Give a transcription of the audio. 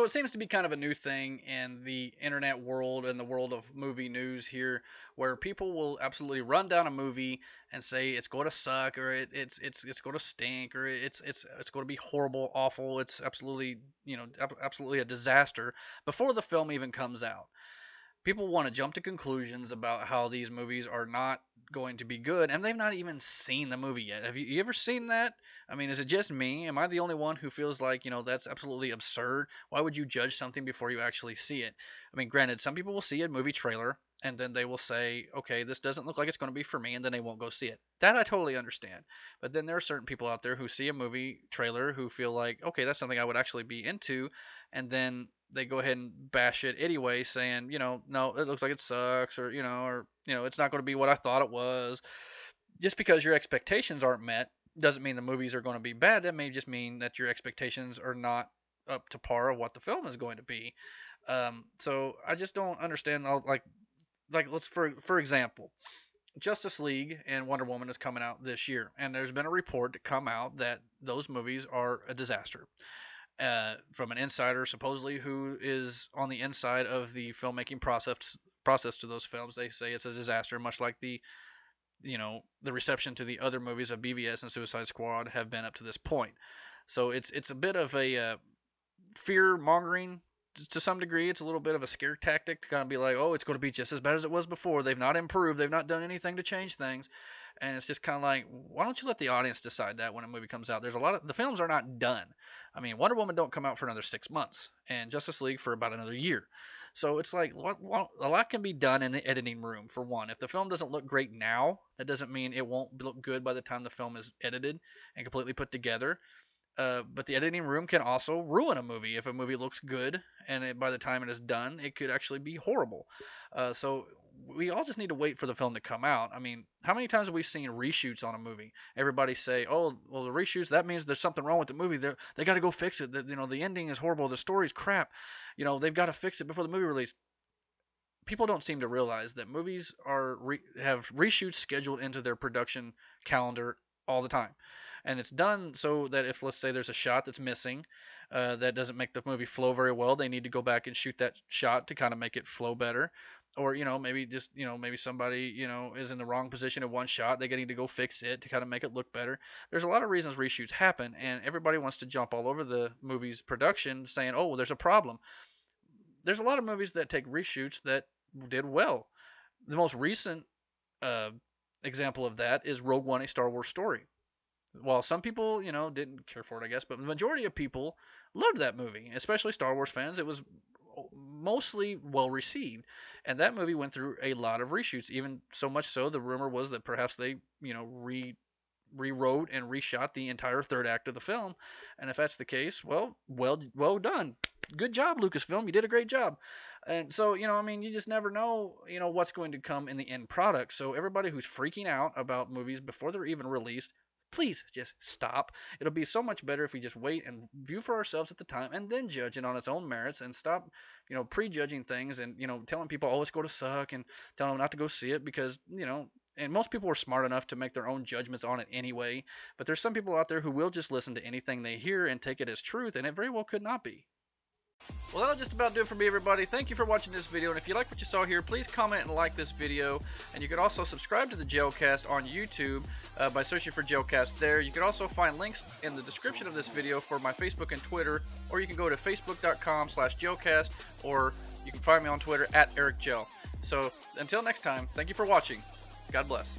So it seems to be kind of a new thing in the internet world and the world of movie news here, where people will absolutely run down a movie and say it's going to suck, or it's going to stink, or it's going to be horrible, awful. It's absolutely absolutely a disaster before the film even comes out. People want to jump to conclusions about how these movies are not going to be good, and they've not even seen the movie yet. Have you ever seen that? I mean, is it just me? Am I the only one who feels like, that's absolutely absurd? Why would you judge something before you actually see it? I mean, granted, some people will see a movie trailer and then they will say, okay, this doesn't look like it's going to be for me, and then they won't go see it. That I totally understand. But then there are certain people out there who see a movie trailer who feel like, okay, that's something I would actually be into, and then they go ahead and bash it anyway, saying, no, it looks like it sucks, or it's not going to be what I thought it was. Just because your expectations aren't met doesn't mean the movies are going to be bad. That may just mean that your expectations are not up to par of what the film is going to be. So I just don't understand. Like let's for example, Justice League and Wonder Woman is coming out this year, and there's been a report to come out that those movies are a disaster. From an insider supposedly who is on the inside of the filmmaking process to those films, they say it's a disaster, much like the reception to the other movies of BVS and Suicide Squad have been up to this point. So it's a bit of a fear mongering to some degree. It's a little bit of a scare tactic to kind of be like, oh, it's going to be just as bad as it was before. They've not improved. They've not done anything to change things. And it's just kind of like, why don't you let the audience decide that when a movie comes out? There's a lot of the films are not done. I mean, Wonder Woman don't come out for another 6 months, and Justice League for about another year. So it's like a lot can be done in the editing room. For one, if the film doesn't look great now, that doesn't mean it won't look good by the time the film is edited and completely put together. But the editing room can also ruin a movie if a movie looks good and by the time it is done, it could actually be horrible. So we all just need to wait for the film to come out. I mean, how many times have we seen reshoots on a movie? Everybody say, "Oh, well, the reshoots, that means there's something wrong with the movie. They got to go fix it. The ending is horrible. The story's crap. They've got to fix it before the movie release." People don't seem to realize that movies have reshoots scheduled into their production calendar all the time, and it's done so that if, let's say, there's a shot that's missing, that doesn't make the movie flow very well, they need to go back and shoot that shot to kind of make it flow better. Or maybe just maybe somebody is in the wrong position in one shot, they need to go fix it to kind of make it look better. There's a lot of reasons reshoots happen, and everybody wants to jump all over the movie's production saying, oh, well, there's a problem. There's a lot of movies that take reshoots that did well. The most recent uh, example of that is Rogue One: A Star Wars Story. While some people, didn't care for it, I guess, but the majority of people loved that movie, especially Star Wars fans. It was mostly well received, and that movie went through a lot of reshoots. Even so much so, the rumor was that perhaps they, rewrote and reshot the entire third act of the film. And if that's the case, well done. Good job, Lucasfilm. You did a great job. And so, I mean, you just never know, what's going to come in the end product. So everybody who's freaking out about movies before they're even released, please just stop. It'll be so much better if we just wait and view for ourselves at the time and then judge it on its own merits and stop, prejudging things and, telling people, oh, it's going to suck and telling them not to go see it because, and most people are smart enough to make their own judgments on it anyway. But there's some people out there who will just listen to anything they hear and take it as truth, and it very well could not be. Well, that'll just about do it for me, everybody. Thank you for watching this video, and if you like what you saw here, please comment and like this video. And you can also subscribe to the Jailcast on YouTube by searching for Jailcast there. You can also find links in the description of this video for my Facebook and Twitter, or you can go to facebook.com/Jailcast, or you can find me on Twitter @EricJail. So, until next time, thank you for watching. God bless.